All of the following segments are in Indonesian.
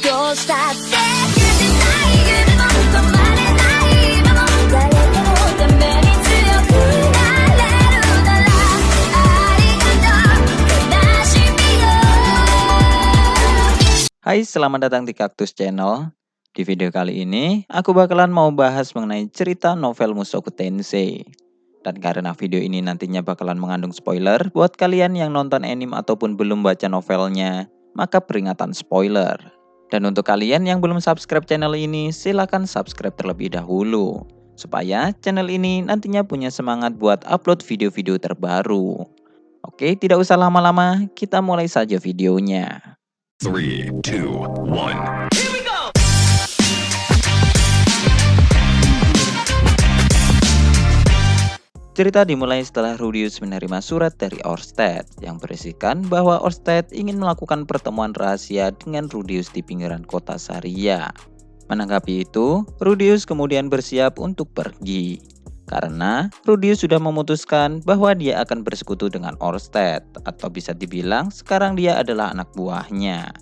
どうしたって許せない夢も止まれない今も誰かのために強くなれるならありがとう悲しみよ。 Hai, selamat datang di Kaktus Channel. Di video kali ini, aku bakalan mau bahas mengenai cerita novel Mushoku Tensei. Dan karena video ini nantinya bakalan mengandung spoiler buat kalian yang nonton anime ataupun belum baca novelnya, maka peringatan spoiler. Dan untuk kalian yang belum subscribe channel ini, silahkan subscribe terlebih dahulu, supaya channel ini nantinya punya semangat buat upload video-video terbaru. Oke, tidak usah lama-lama, kita mulai saja videonya. 3, 2, 1. Cerita dimulai setelah Rudius menerima surat dari Orsted yang berisikan bahwa Orsted ingin melakukan pertemuan rahasia dengan Rudius di pinggiran kota Saria. Menanggapi itu, Rudius kemudian bersiap untuk pergi. Karena Rudius sudah memutuskan bahwa dia akan bersekutu dengan Orsted, atau bisa dibilang sekarang dia adalah anak buahnya.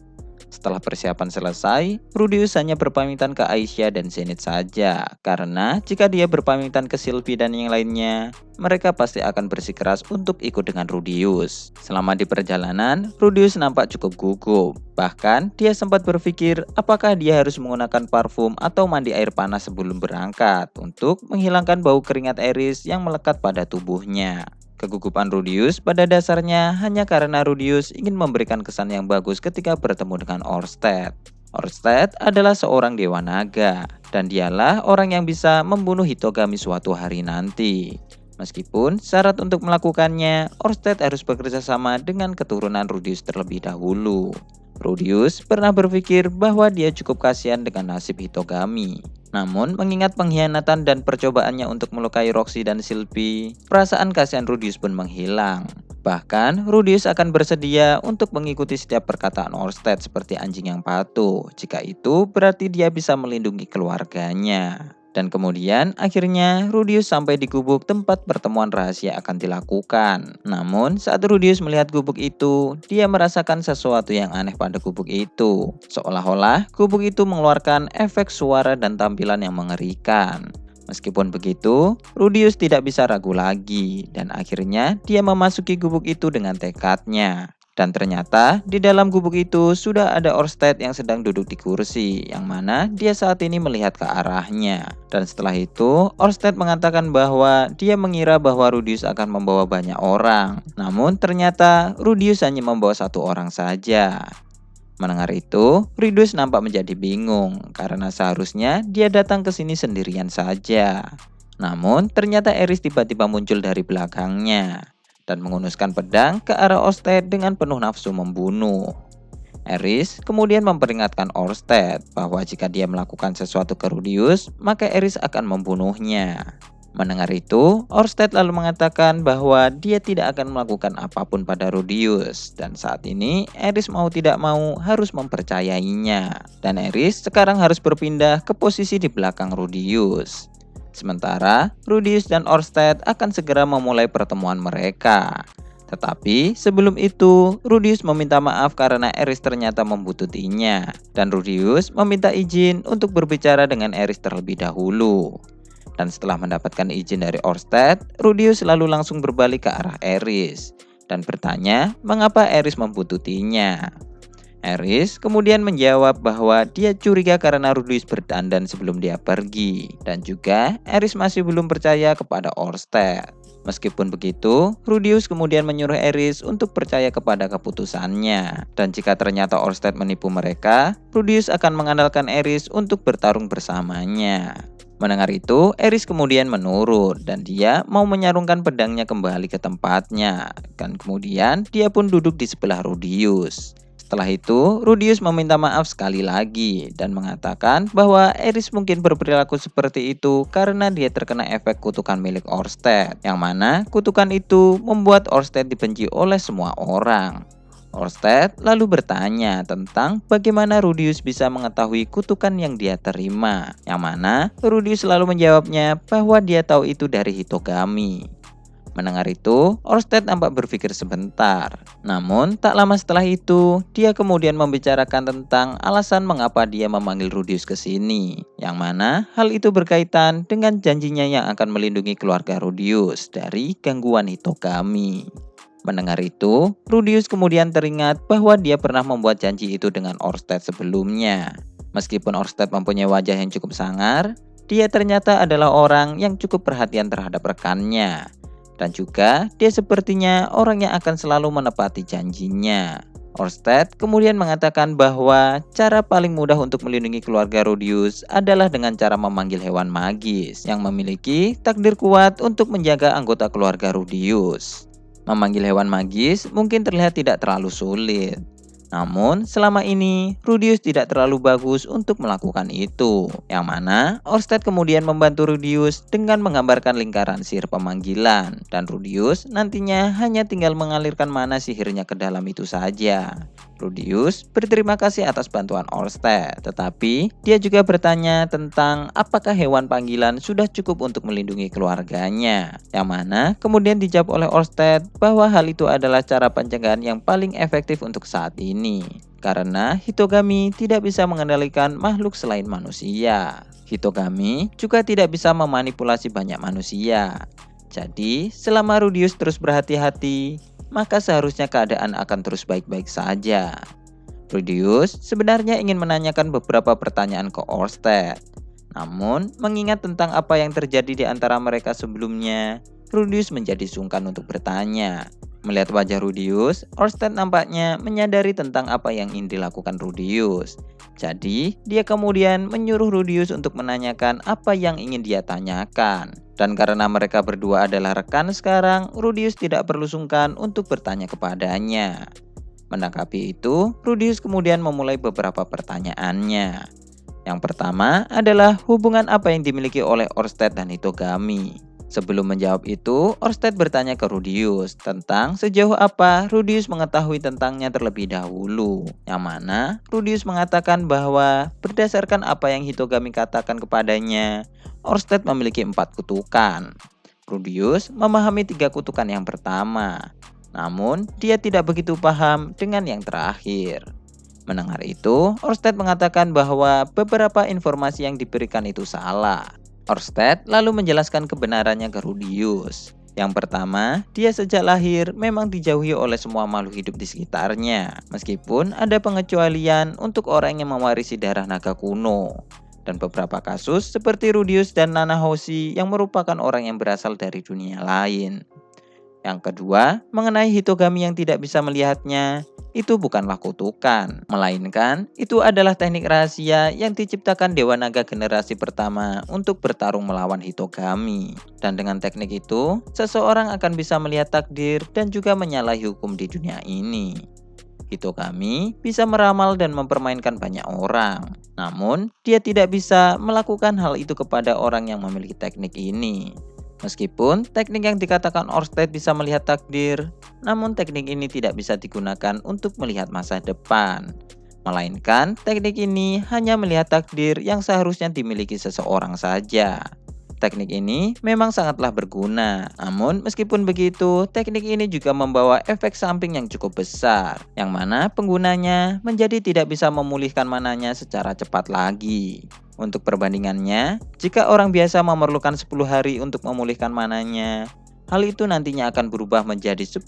Setelah persiapan selesai, Rudius hanya berpamitan ke Aisyah dan Zenith saja, karena jika dia berpamitan ke Sylvie dan yang lainnya, mereka pasti akan bersikeras untuk ikut dengan Rudius. Selama di perjalanan, Rudius nampak cukup gugup. Bahkan, dia sempat berpikir apakah dia harus menggunakan parfum atau mandi air panas sebelum berangkat untuk menghilangkan bau keringat Eris yang melekat pada tubuhnya. Kegugupan Rudius pada dasarnya hanya karena Rudius ingin memberikan kesan yang bagus ketika bertemu dengan Orsted. Orsted adalah seorang dewa naga, dan dialah orang yang bisa membunuh Hitogami suatu hari nanti. Meskipun syarat untuk melakukannya, Orsted harus bekerja sama dengan keturunan Rudius terlebih dahulu. Rudius pernah berpikir bahwa dia cukup kasihan dengan nasib Hitogami. Namun, mengingat pengkhianatan dan percobaannya untuk melukai Roxy dan Sylvie, perasaan kasihan Rudius pun menghilang. Bahkan, Rudius akan bersedia untuk mengikuti setiap perkataan Orsted seperti anjing yang patuh, jika itu berarti dia bisa melindungi keluarganya. Dan kemudian, akhirnya Rudius sampai di gubuk tempat pertemuan rahasia akan dilakukan. Namun, saat Rudius melihat gubuk itu, dia merasakan sesuatu yang aneh pada gubuk itu. Seolah-olah gubuk itu mengeluarkan efek suara dan tampilan yang mengerikan. Meskipun begitu, Rudius tidak bisa ragu lagi, dan akhirnya dia memasuki gubuk itu dengan tekadnya. Dan ternyata di dalam gubuk itu sudah ada Orsted yang sedang duduk di kursi, yang mana dia saat ini melihat ke arahnya. Dan setelah itu, Orsted mengatakan bahwa dia mengira bahwa Rudius akan membawa banyak orang. Namun ternyata Rudius hanya membawa satu orang saja. Mendengar itu, Rudius nampak menjadi bingung, karena seharusnya dia datang ke sini sendirian saja. Namun ternyata Eris tiba-tiba muncul dari belakangnya dan menghunuskan pedang ke arah Orsted dengan penuh nafsu membunuh. Eris kemudian memperingatkan Orsted bahwa jika dia melakukan sesuatu ke Rudius, maka Eris akan membunuhnya. Mendengar itu, Orsted lalu mengatakan bahwa dia tidak akan melakukan apapun pada Rudius, dan saat ini Eris mau tidak mau harus mempercayainya. Dan Eris sekarang harus berpindah ke posisi di belakang Rudius. Sementara, Rudius dan Orsted akan segera memulai pertemuan mereka. Tetapi sebelum itu, Rudius meminta maaf karena Eris ternyata membututinya. Dan Rudius meminta izin untuk berbicara dengan Eris terlebih dahulu. Dan setelah mendapatkan izin dari Orsted, Rudius lalu langsung berbalik ke arah Eris dan bertanya mengapa Eris membututinya. Eris kemudian menjawab bahwa dia curiga karena Rudius berdandan sebelum dia pergi. Dan juga Eris masih belum percaya kepada Orsted. Meskipun begitu, Rudius kemudian menyuruh Eris untuk percaya kepada keputusannya. Dan jika ternyata Orsted menipu mereka, Rudius akan mengandalkan Eris untuk bertarung bersamanya. Mendengar itu, Eris kemudian menurut dan dia mau menyarungkan pedangnya kembali ke tempatnya. Dan kemudian dia pun duduk di sebelah Rudius. Setelah itu, Rudius meminta maaf sekali lagi dan mengatakan bahwa Eris mungkin berperilaku seperti itu karena dia terkena efek kutukan milik Orsted, yang mana kutukan itu membuat Orsted dibenci oleh semua orang. Orsted lalu bertanya tentang bagaimana Rudius bisa mengetahui kutukan yang dia terima, yang mana Rudius selalu menjawabnya bahwa dia tahu itu dari Hitogami. Mendengar itu, Orsted nampak berpikir sebentar. Namun, tak lama setelah itu, dia kemudian membicarakan tentang alasan mengapa dia memanggil Rudius ke sini. Yang mana hal itu berkaitan dengan janjinya yang akan melindungi keluarga Rudius dari gangguan Hitogami. Mendengar itu, Rudius kemudian teringat bahwa dia pernah membuat janji itu dengan Orsted sebelumnya. Meskipun Orsted mempunyai wajah yang cukup sangar, dia ternyata adalah orang yang cukup perhatian terhadap rekannya. Dan juga dia sepertinya orang yang akan selalu menepati janjinya. Orsted kemudian mengatakan bahwa cara paling mudah untuk melindungi keluarga Rudius adalah dengan cara memanggil hewan magis yang memiliki takdir kuat untuk menjaga anggota keluarga Rudius. Memanggil hewan magis mungkin terlihat tidak terlalu sulit. Namun, selama ini, Rudius tidak terlalu bagus untuk melakukan itu. Yang mana, Orsted kemudian membantu Rudius dengan menggambarkan lingkaran sihir pemanggilan. Dan Rudius nantinya hanya tinggal mengalirkan mana sihirnya ke dalam itu saja. Rudius berterima kasih atas bantuan Orsted. Tetapi, dia juga bertanya tentang apakah hewan panggilan sudah cukup untuk melindungi keluarganya. Yang mana, kemudian dijawab oleh Orsted bahwa hal itu adalah cara pencegahan yang paling efektif untuk saat ini. Karena Hitogami tidak bisa mengendalikan makhluk selain manusia. Hitogami juga tidak bisa memanipulasi banyak manusia. Jadi, selama Rudius terus berhati-hati, maka seharusnya keadaan akan terus baik-baik saja. Rudius sebenarnya ingin menanyakan beberapa pertanyaan ke Orsted. Namun, mengingat tentang apa yang terjadi di antara mereka sebelumnya, Rudius menjadi sungkan untuk bertanya. Melihat wajah Rudius, Orsted nampaknya menyadari tentang apa yang ingin dilakukan Rudius. Jadi, dia kemudian menyuruh Rudius untuk menanyakan apa yang ingin dia tanyakan. Dan karena mereka berdua adalah rekan sekarang, Rudius tidak perlu sungkan untuk bertanya kepadanya. Menanggapi itu, Rudius kemudian memulai beberapa pertanyaannya. Yang pertama adalah hubungan apa yang dimiliki oleh Orsted dan Hitogami. Sebelum menjawab itu, Orsted bertanya ke Rudius tentang sejauh apa Rudius mengetahui tentangnya terlebih dahulu. Yang mana Rudius mengatakan bahwa berdasarkan apa yang Hitogami katakan kepadanya, Orsted memiliki 4 kutukan. Rudius memahami 3 kutukan yang pertama. Namun, dia tidak begitu paham dengan yang terakhir. Mendengar itu, Orsted mengatakan bahwa beberapa informasi yang diberikan itu salah. Orsted lalu menjelaskan kebenarannya ke Rudius. Yang pertama, dia sejak lahir memang dijauhi oleh semua makhluk hidup di sekitarnya. Meskipun ada pengecualian untuk orang yang mewarisi darah naga kuno. Dan beberapa kasus seperti Rudius dan Nanahoshi yang merupakan orang yang berasal dari dunia lain. Yang kedua, mengenai Hitogami yang tidak bisa melihatnya, itu bukanlah kutukan, melainkan itu adalah teknik rahasia yang diciptakan Dewa Naga generasi pertama untuk bertarung melawan Hitogami. Dan dengan teknik itu, seseorang akan bisa melihat takdir dan juga menyalahi hukum di dunia ini. Hitogami bisa meramal dan mempermainkan banyak orang, namun dia tidak bisa melakukan hal itu kepada orang yang memiliki teknik ini. Meskipun teknik yang dikatakan Orsted bisa melihat takdir, namun teknik ini tidak bisa digunakan untuk melihat masa depan. Melainkan teknik ini hanya melihat takdir yang seharusnya dimiliki seseorang saja. Teknik ini memang sangatlah berguna, namun meskipun begitu, teknik ini juga membawa efek samping yang cukup besar, yang mana penggunanya menjadi tidak bisa memulihkan mananya secara cepat lagi. Untuk perbandingannya, jika orang biasa memerlukan 10 hari untuk memulihkan mananya, hal itu nantinya akan berubah menjadi 10.000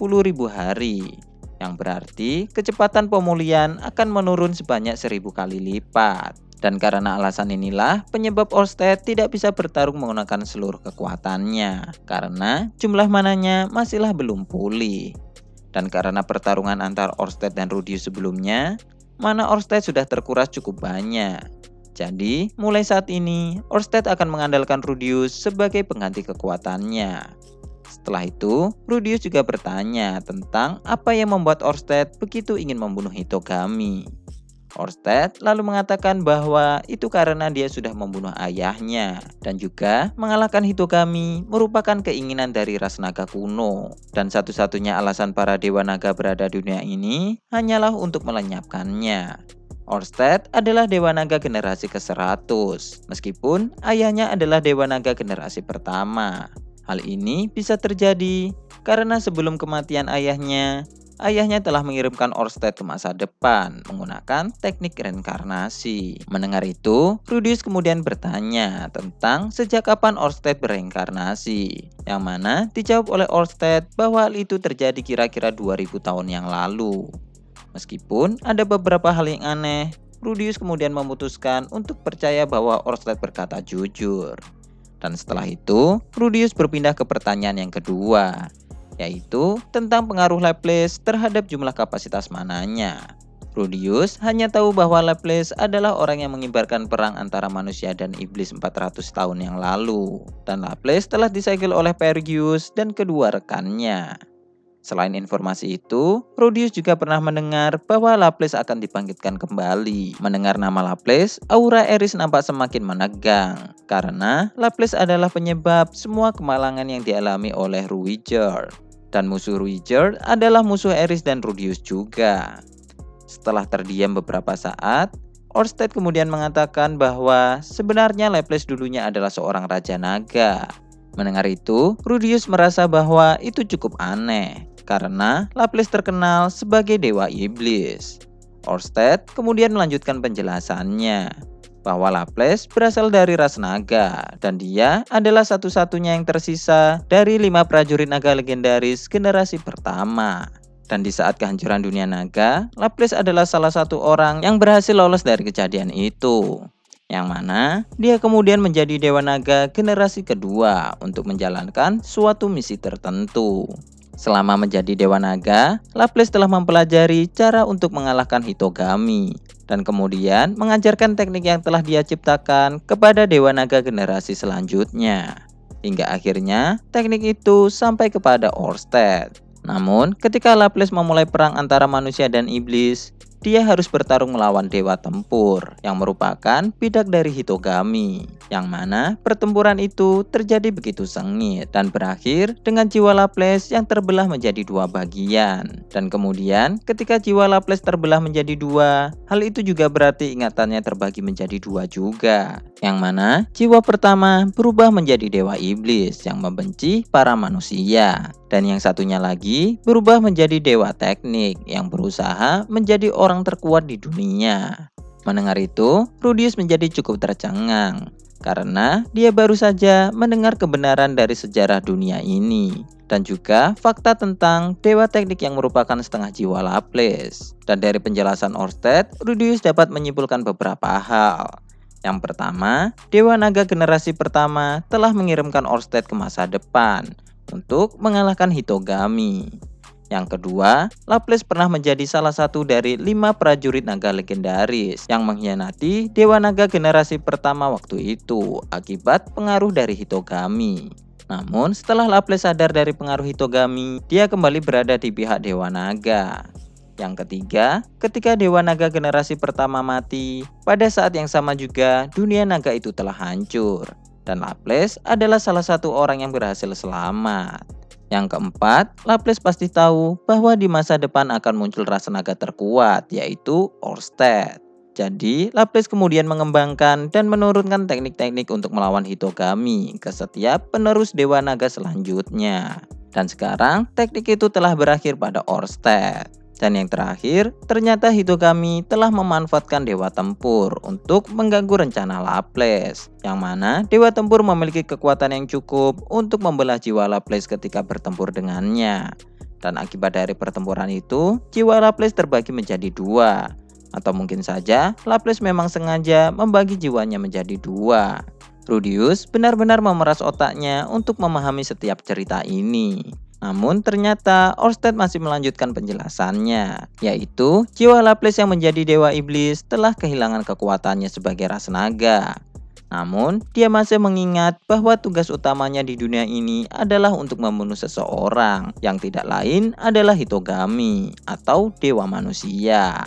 hari. Yang berarti kecepatan pemulihan akan menurun sebanyak 1000 kali lipat. Dan karena alasan inilah penyebab Orsted tidak bisa bertarung menggunakan seluruh kekuatannya. Karena jumlah mananya masihlah belum pulih. Dan karena pertarungan antara Orsted dan Rudius sebelumnya, mana Orsted sudah terkuras cukup banyak. Jadi, mulai saat ini, Orsted akan mengandalkan Rudius sebagai pengganti kekuatannya. Setelah itu, Rudius juga bertanya tentang apa yang membuat Orsted begitu ingin membunuh Hitogami. Orsted lalu mengatakan bahwa itu karena dia sudah membunuh ayahnya dan juga mengalahkan Hitogami merupakan keinginan dari ras naga kuno. Dan satu-satunya alasan para dewa naga berada di dunia ini hanyalah untuk melenyapkannya. Orsted adalah Dewa Naga generasi ke-100, meskipun ayahnya adalah Dewa Naga generasi pertama. Hal ini bisa terjadi karena sebelum kematian ayahnya telah mengirimkan Orsted ke masa depan menggunakan teknik reinkarnasi. Mendengar itu, Rudius kemudian bertanya tentang sejak kapan Orsted bereinkarnasi, yang mana dijawab oleh Orsted bahwa hal itu terjadi kira-kira 2000 tahun yang lalu. Meskipun ada beberapa hal yang aneh, Rudius kemudian memutuskan untuk percaya bahwa Orsted berkata jujur. Dan setelah itu, Rudius berpindah ke pertanyaan yang kedua, yaitu tentang pengaruh Laplace terhadap jumlah kapasitas mananya. Rudius hanya tahu bahwa Laplace adalah orang yang mengibarkan perang antara manusia dan iblis 400 tahun yang lalu, dan Laplace telah disegel oleh Pelagius dan kedua rekannya. Selain informasi itu, Rudius juga pernah mendengar bahwa Laplace akan dibangkitkan kembali. Mendengar nama Laplace, aura Eris nampak semakin menegang, karena Laplace adalah penyebab semua kemalangan yang dialami oleh Ruijerd. Dan musuh Ruijerd adalah musuh Eris dan Rudius juga. Setelah terdiam beberapa saat, Orsted kemudian mengatakan bahwa sebenarnya Laplace dulunya adalah seorang raja naga. Mendengar itu, Rudius merasa bahwa itu cukup aneh, karena Laplace terkenal sebagai dewa iblis. Orsted kemudian melanjutkan penjelasannya, bahwa Laplace berasal dari ras naga, dan dia adalah satu-satunya yang tersisa dari 5 prajurit naga legendaris generasi pertama. Dan di saat kehancuran dunia naga, Laplace adalah salah satu orang yang berhasil lolos dari kejadian itu, yang mana dia kemudian menjadi dewa naga generasi kedua untuk menjalankan suatu misi tertentu. Selama menjadi dewa naga, Laplace telah mempelajari cara untuk mengalahkan Hitogami, dan kemudian mengajarkan teknik yang telah dia ciptakan kepada dewa naga generasi selanjutnya. Hingga akhirnya teknik itu sampai kepada Orsted. Namun ketika Laplace memulai perang antara manusia dan iblis, dia harus bertarung melawan dewa tempur yang merupakan bidak dari Hitogami, yang mana pertempuran itu terjadi begitu sengit dan berakhir dengan jiwa Laplace yang terbelah menjadi 2 bagian. Dan kemudian ketika jiwa Laplace terbelah menjadi 2, hal itu juga berarti ingatannya terbagi menjadi 2 juga, yang mana jiwa pertama berubah menjadi dewa iblis yang membenci para manusia, dan yang satunya lagi berubah menjadi dewa teknik yang berusaha menjadi orang terkuat di dunia. Mendengar itu, Rudius menjadi cukup tercengang karena dia baru saja mendengar kebenaran dari sejarah dunia ini dan juga fakta tentang dewa teknik yang merupakan setengah jiwa Laplace. Dan dari penjelasan Orsted, Rudius dapat menyimpulkan beberapa hal. Yang pertama, dewa naga generasi pertama telah mengirimkan Orsted ke masa depan untuk mengalahkan Hitogami. Yang kedua, Laplace pernah menjadi salah satu dari 5 prajurit naga legendaris yang mengkhianati dewa naga generasi pertama waktu itu akibat pengaruh dari Hitogami. Namun setelah Laplace sadar dari pengaruh Hitogami, dia kembali berada di pihak dewa naga. Yang ketiga, ketika dewa naga generasi pertama mati, pada saat yang sama juga dunia naga itu telah hancur, dan Laplace adalah salah satu orang yang berhasil selamat. Yang keempat, Laplace pasti tahu bahwa di masa depan akan muncul ras naga terkuat, yaitu Orsted. Jadi, Laplace kemudian mengembangkan dan menurunkan teknik-teknik untuk melawan Hitogami ke setiap penerus dewa naga selanjutnya. Dan sekarang, teknik itu telah berakhir pada Orsted. Dan yang terakhir, ternyata Hitogami telah memanfaatkan dewa tempur untuk mengganggu rencana Laplace, yang mana dewa tempur memiliki kekuatan yang cukup untuk membelah jiwa Laplace ketika bertempur dengannya. Dan akibat dari pertempuran itu, jiwa Laplace terbagi menjadi 2. Atau mungkin saja Laplace memang sengaja membagi jiwanya menjadi 2. Rudius benar-benar memeras otaknya untuk memahami setiap cerita ini. Namun ternyata Orsted masih melanjutkan penjelasannya, yaitu jiwa Laplace yang menjadi dewa iblis telah kehilangan kekuatannya sebagai ras naga. Namun dia masih mengingat bahwa tugas utamanya di dunia ini adalah untuk membunuh seseorang yang tidak lain adalah Hitogami atau dewa manusia.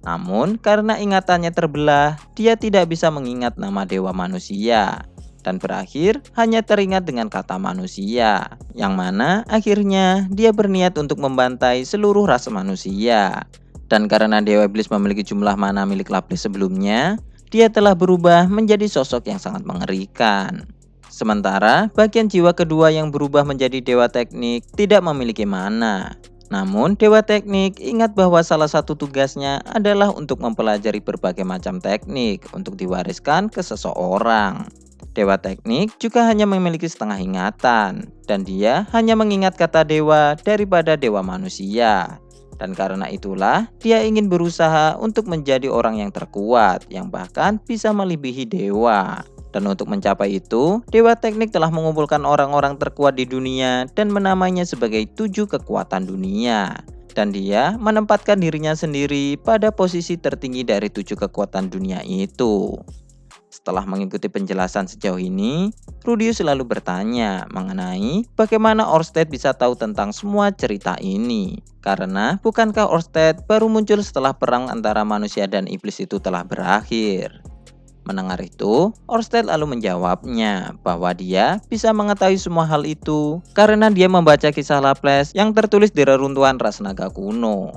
Namun karena ingatannya terbelah, dia tidak bisa mengingat nama dewa manusia dan berakhir hanya teringat dengan kata manusia, yang mana akhirnya dia berniat untuk membantai seluruh ras manusia. Dan karena dewa iblis memiliki jumlah mana milik Laplace sebelumnya, dia telah berubah menjadi sosok yang sangat mengerikan. Sementara bagian jiwa kedua yang berubah menjadi Dewa Teknik tidak memiliki mana. Namun Dewa Teknik ingat bahwa salah satu tugasnya adalah untuk mempelajari berbagai macam teknik untuk diwariskan ke seseorang. Dewa Teknik juga hanya memiliki setengah ingatan, dan dia hanya mengingat kata dewa daripada dewa manusia. Dan karena itulah dia ingin berusaha untuk menjadi orang yang terkuat, yang bahkan bisa melebihi dewa. Dan untuk mencapai itu, Dewa Teknik telah mengumpulkan orang-orang terkuat di dunia dan menamainya sebagai 7 kekuatan dunia. Dan dia menempatkan dirinya sendiri pada posisi tertinggi dari 7 kekuatan dunia itu. Setelah mengikuti penjelasan sejauh ini, Rudius selalu bertanya mengenai bagaimana Orsted bisa tahu tentang semua cerita ini. Karena bukankah Orsted baru muncul setelah perang antara manusia dan iblis itu telah berakhir? Mendengar itu, Orsted lalu menjawabnya bahwa dia bisa mengetahui semua hal itu karena dia membaca kisah Laples yang tertulis di reruntuhan ras naga kuno.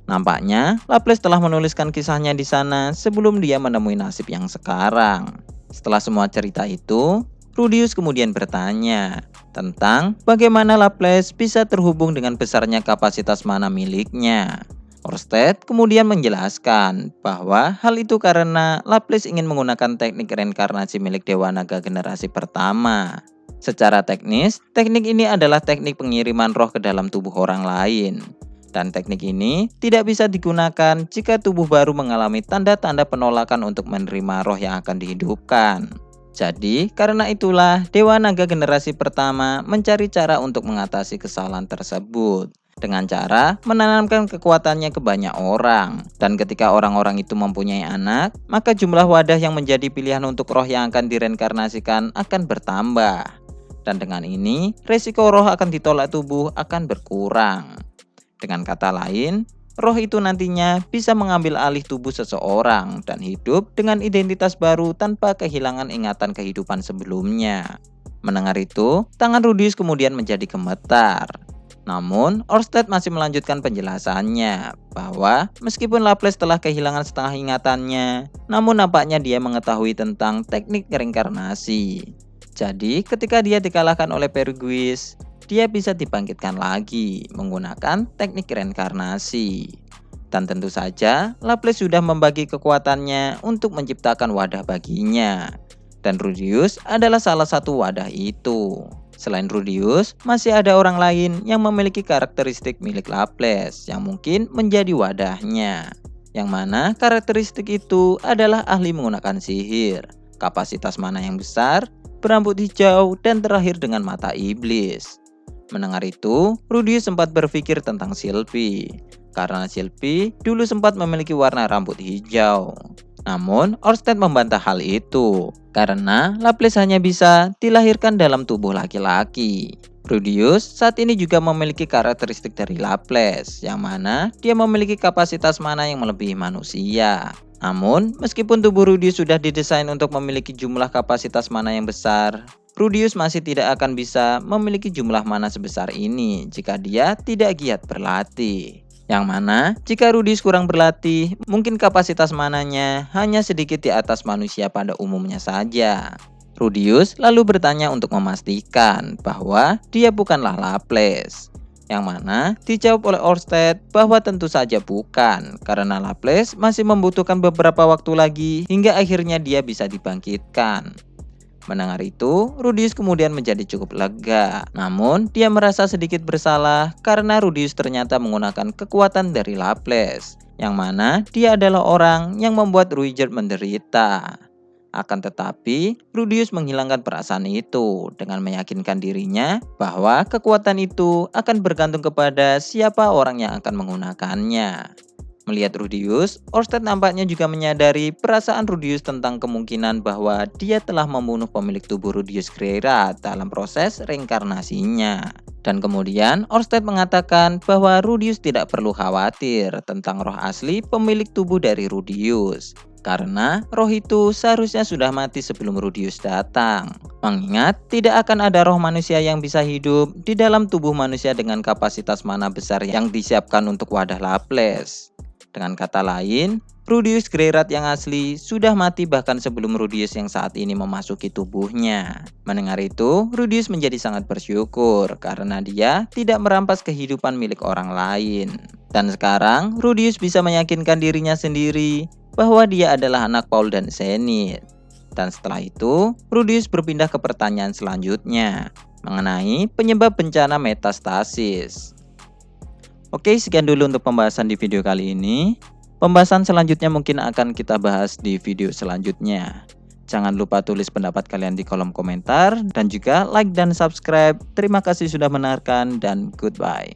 Nampaknya, Laples telah menuliskan kisahnya di sana sebelum dia menemui nasib yang sekarang. Setelah semua cerita itu, Rudius kemudian bertanya tentang bagaimana Laples bisa terhubung dengan besarnya kapasitas mana miliknya. Orsted kemudian menjelaskan bahwa hal itu karena Laples ingin menggunakan teknik reinkarnasi milik Dewa Naga generasi pertama. Secara teknis, teknik ini adalah teknik pengiriman roh ke dalam tubuh orang lain. Dan teknik ini tidak bisa digunakan jika tubuh baru mengalami tanda-tanda penolakan untuk menerima roh yang akan dihidupkan. Jadi, karena itulah Dewa Naga generasi pertama mencari cara untuk mengatasi kesalahan tersebut dengan cara menanamkan kekuatannya ke banyak orang. Dan ketika orang-orang itu mempunyai anak, maka jumlah wadah yang menjadi pilihan untuk roh yang akan direinkarnasikan akan bertambah. Dan dengan ini, resiko roh akan ditolak tubuh akan berkurang. Dengan kata lain, roh itu nantinya bisa mengambil alih tubuh seseorang dan hidup dengan identitas baru tanpa kehilangan ingatan kehidupan sebelumnya. Mendengar itu, tangan Rudius kemudian menjadi gemetar. Namun, Orsted masih melanjutkan penjelasannya bahwa meskipun Laples telah kehilangan setengah ingatannya, namun nampaknya dia mengetahui tentang teknik reinkarnasi. Jadi, ketika dia dikalahkan oleh Perguis, dia bisa dibangkitkan lagi menggunakan teknik reinkarnasi. Dan tentu saja, Laples sudah membagi kekuatannya untuk menciptakan wadah baginya. Dan Rudius adalah salah satu wadah itu. Selain Rudius, masih ada orang lain yang memiliki karakteristik milik Laples yang mungkin menjadi wadahnya. Yang mana karakteristik itu adalah ahli menggunakan sihir, kapasitas mana yang besar, berambut hijau, dan terakhir dengan mata iblis. Mendengar itu, Rudius sempat berpikir tentang Sylvie. Karena Sylvie dulu sempat memiliki warna rambut hijau. Namun, Orsted membantah hal itu, karena Laples hanya bisa dilahirkan dalam tubuh laki-laki. Rudius saat ini juga memiliki karakteristik dari Laples, yang mana dia memiliki kapasitas mana yang melebihi manusia. Namun, meskipun tubuh Rudius sudah didesain untuk memiliki jumlah kapasitas mana yang besar, Rudius masih tidak akan bisa memiliki jumlah mana sebesar ini jika dia tidak giat berlatih. Yang mana jika Rudius kurang berlatih, mungkin kapasitas mananya hanya sedikit di atas manusia pada umumnya saja. Rudius lalu bertanya untuk memastikan bahwa dia bukanlah Laples. Yang mana dijawab oleh Orsted bahwa tentu saja bukan, karena Laples masih membutuhkan beberapa waktu lagi hingga akhirnya dia bisa dibangkitkan. Mendengar itu, Rudius kemudian menjadi cukup lega. Namun, dia merasa sedikit bersalah karena Rudius ternyata menggunakan kekuatan dari Laples, yang mana dia adalah orang yang membuat Ruijerd menderita. Akan tetapi, Rudius menghilangkan perasaan itu dengan meyakinkan dirinya bahwa kekuatan itu akan bergantung kepada siapa orang yang akan menggunakannya. Melihat Rudius, Orsted nampaknya juga menyadari perasaan Rudius tentang kemungkinan bahwa dia telah membunuh pemilik tubuh Rudius Greirat dalam proses reinkarnasinya. Dan kemudian Orsted mengatakan bahwa Rudius tidak perlu khawatir tentang roh asli pemilik tubuh dari Rudius, karena roh itu seharusnya sudah mati sebelum Rudius datang. Mengingat tidak akan ada roh manusia yang bisa hidup di dalam tubuh manusia dengan kapasitas mana besar yang disiapkan untuk wadah Laples. Dengan kata lain, Rudius Greyrat yang asli sudah mati bahkan sebelum Rudius yang saat ini memasuki tubuhnya. Mendengar itu, Rudius menjadi sangat bersyukur karena dia tidak merampas kehidupan milik orang lain. Dan sekarang, Rudius bisa meyakinkan dirinya sendiri bahwa dia adalah anak Paul dan Zenith. Dan setelah itu, Rudius berpindah ke pertanyaan selanjutnya mengenai penyebab bencana metastasis. Oke, sekian dulu untuk pembahasan di video kali ini. Pembahasan selanjutnya mungkin akan kita bahas di video selanjutnya. Jangan lupa tulis pendapat kalian di kolom komentar dan juga like dan subscribe. Terima kasih sudah mendengarkan dan goodbye.